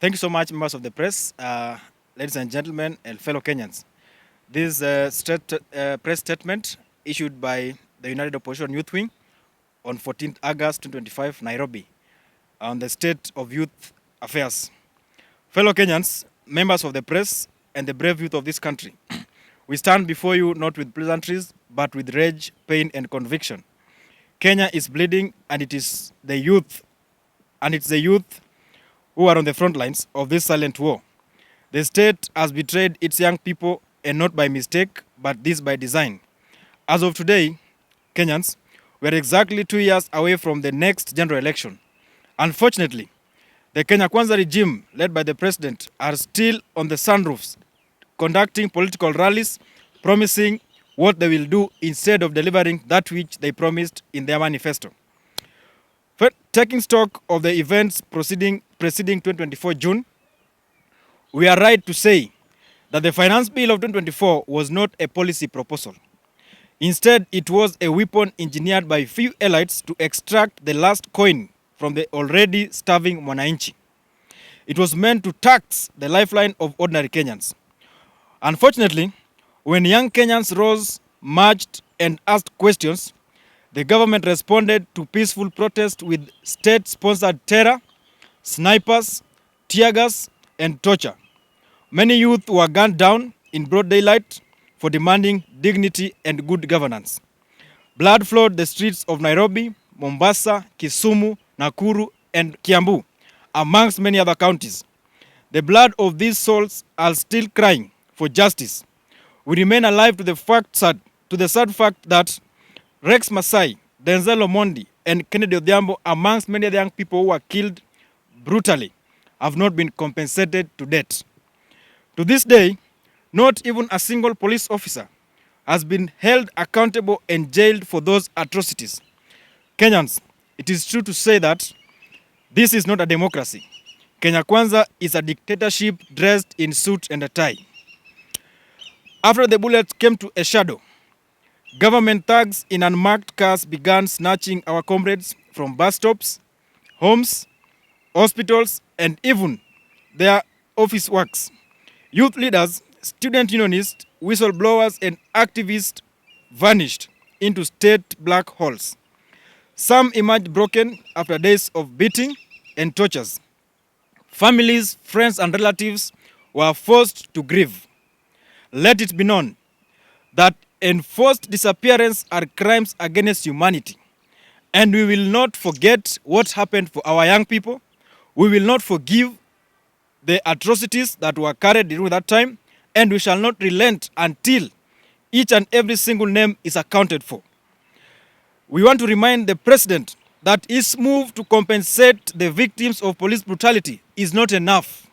Thank you so much, members of the press, ladies and gentlemen, and fellow Kenyans. This press statement issued by the United Opposition Youth Wing on 14th August 2025, Nairobi, on the state of youth affairs. Fellow Kenyans, members of the press, and the brave youth of this country, we stand before you not with pleasantries, but with rage, pain, and conviction. Kenya is bleeding, and it's the youth who are on the front lines of this silent war. The state has betrayed its young people, and not by mistake, but this by design. As of today, Kenyans, we are exactly 2 years away from the next general election. Unfortunately, the Kenya Kwanza regime, led by the president, are still on the sunroofs, conducting political rallies, promising what they will do instead of delivering that which they promised in their manifesto. Taking stock of the events preceding 2024 June, we are right to say that the Finance Bill of 2024 was not a policy proposal. Instead, it was a weapon engineered by few elites to extract the last coin from the already starving mwananchi. It was meant to tax the lifeline of ordinary Kenyans. Unfortunately, when young Kenyans rose, marched, and asked questions, the government responded to peaceful protest with state-sponsored terror, snipers, tear gas, and torture. Many youth were gunned down in broad daylight for demanding dignity and good governance. Blood flowed the streets of Nairobi, Mombasa, Kisumu, Nakuru, and Kiambu, amongst many other counties. The blood of these souls are still crying for justice. We remain alive to the sad fact that Rex Masai, Denzel Omondi, and Kennedy Odhiambo, amongst many other young people who were killed brutally, have not been compensated to date. To this day, not even a single police officer has been held accountable and jailed for those atrocities. Kenyans, it is true to say that this is not a democracy. Kenya Kwanza is a dictatorship dressed in suit and a tie. After the bullets came to a shadow, government thugs in unmarked cars began snatching our comrades from bus stops, homes, hospitals, and even their office works. Youth leaders, student unionists, whistleblowers, and activists vanished into state black holes. Some emerged broken after days of beating and tortures. Families, friends, and relatives were forced to grieve. Let it be known that enforced disappearance are crimes against humanity. And we will not forget what happened for our young people. We will not forgive the atrocities that were carried during that time. And we shall not relent until each and every single name is accounted for. We want to remind the president that his move to compensate the victims of police brutality is not enough.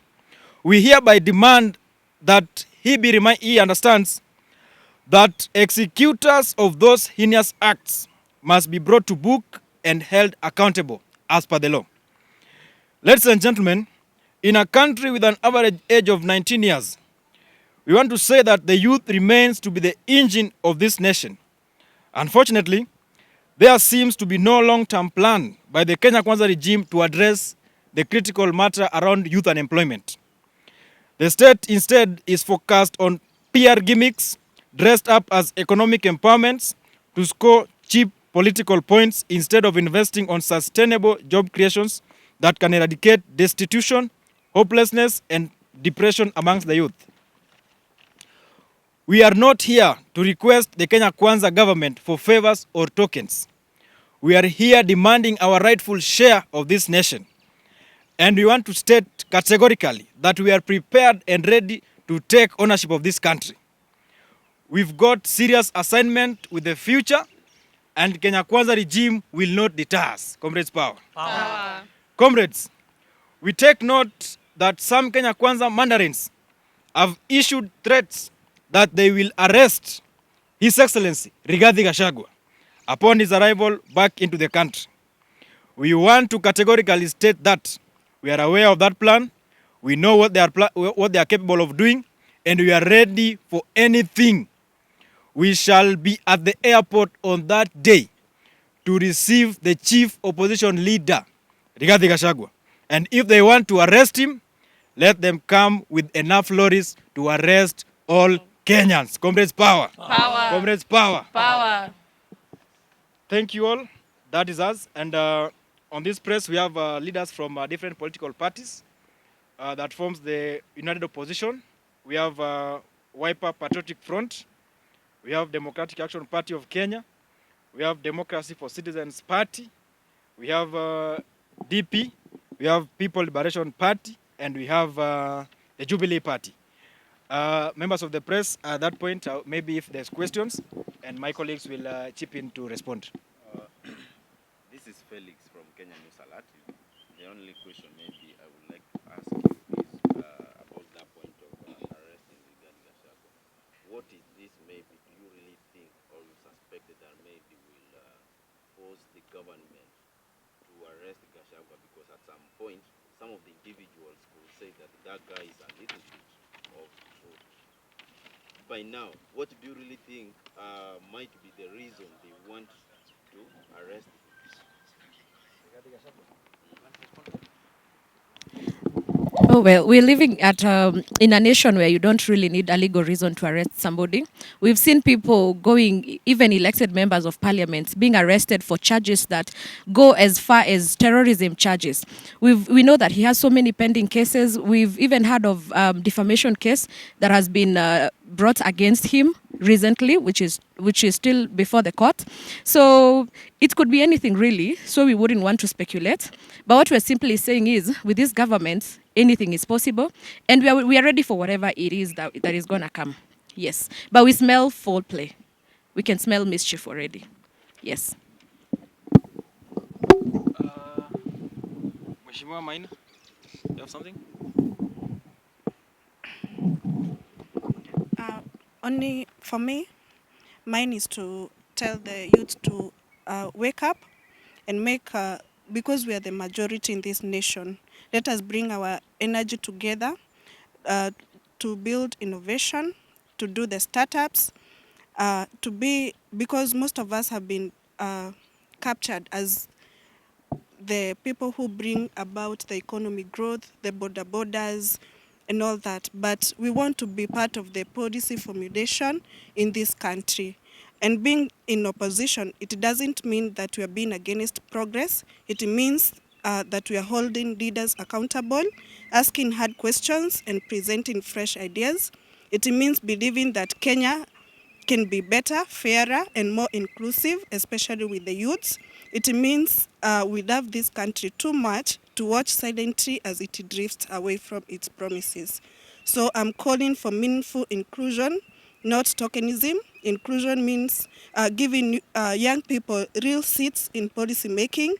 We hereby demand that he understands that executors of those heinous acts must be brought to book and held accountable as per the law. Ladies and gentlemen, in a country with an average age of 19 years, we want to say that the youth remains to be the engine of this nation. Unfortunately, there seems to be no long-term plan by the Kenya Kwanza regime to address the critical matter around youth unemployment. The state instead is focused on PR gimmicks dressed up as economic empowerments to score cheap political points instead of investing on sustainable job creations that can eradicate destitution, hopelessness, and depression amongst the youth. We are not here to request the Kenya Kwanza government for favors or tokens. We are here demanding our rightful share of this nation. And we want to state categorically that we are prepared and ready to take ownership of this country. We've got serious assignment with the future, and Kenya Kwanza regime will not deter us. Comrades, power. Power. Comrades, we take note that some Kenya Kwanza mandarins have issued threats that they will arrest His Excellency Rigathi GACHAGUA upon his arrival back into the country. We want to categorically state that we are aware of that plan, we know what they are capable of doing, and we are ready for anything. We shall be at the airport on that day to receive the chief opposition leader, Rigathi GACHAGUA. And if they want to arrest him, Let them come with enough lorries to arrest all Kenyans. Comrades, power. Power. Comrades, power. Power. Thank you all. That is us. And on this press, we have leaders from different political parties that forms the United Opposition. We have Wiper Patriotic Front. We have Democratic Action Party of Kenya. We have Democracy for Citizens Party. We have DP. We have People Liberation Party. And we have the Jubilee Party. Members of the press, at that point, maybe if there's questions, and my colleagues will chip in to respond. This is Felix from Kenya News Alert. The only question maybe I would like to ask you is about that point of arresting Rigathi Gachagua. What is this maybe, do you really think or you suspect that maybe will force the government to arrest Gachagua, because at some point some of the individuals could say that that guy is a little bit of truth. By now, what do you really think might be the reason they want to arrest him? Oh, well, we're living in a nation where you don't really need a legal reason to arrest somebody. We've seen people going, even elected members of parliament, being arrested for charges that go as far as terrorism charges. We know that he has so many pending cases. We've even heard of defamation case that has been brought against him recently, which is still before the court. So it could be anything really, so we wouldn't want to speculate. But what we're simply saying is, with this government, anything is possible, and we are ready for whatever it is that is going to come. Yes, but we smell foul play. We can smell mischief already. Yes. Mheshimiwa Maina, you have something? Only for me, mine is to tell the youth to wake up and make, because we are the majority in this nation, let us bring our energy together to build innovation, to do the startups, because most of us have been captured as the people who bring about the economic growth, the borders, and all that. But we want to be part of the policy formulation in this country. And being in opposition, it doesn't mean that we are being against progress. It means that we are holding leaders accountable, asking hard questions, and presenting fresh ideas. It means believing that Kenya can be better, fairer, and more inclusive, especially with the youths. It means we love this country too much to watch silently as it drifts away from its promises. So I'm calling for meaningful inclusion, not tokenism. Inclusion means giving young people real seats in policy making,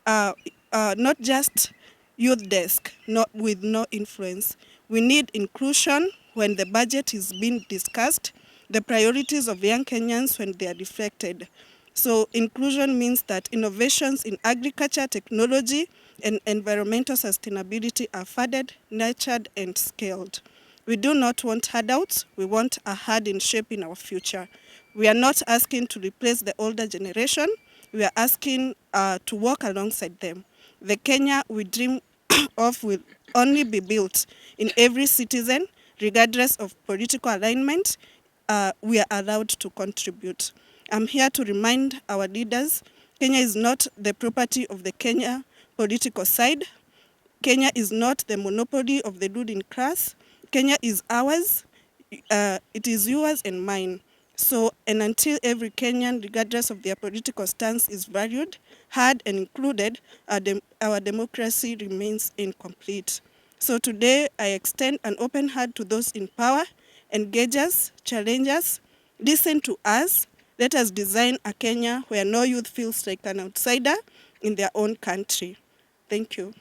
not just youth desk, not with no influence. We need inclusion when the budget is being discussed, the priorities of young Kenyans when they are reflected. So inclusion means that innovations in agriculture, technology, and environmental sustainability are funded, nurtured, and scaled. We do not want handouts, we want a hand in shaping our future. We are not asking to replace the older generation, we are asking to walk alongside them. The Kenya we dream of will only be built in every citizen, regardless of political alignment. We are allowed to contribute. I'm here to remind our leaders, Kenya is not the property of the Kenya political side. Kenya is not the monopoly of the ruling class. Kenya is ours. It is yours and mine. So, and until every Kenyan, regardless of their political stance, is valued, heard, and included, our democracy remains incomplete. So today, I extend an open hand to those in power, engage us, challenge us, listen to us. Let us design a Kenya where no youth feels like an outsider in their own country. Thank you.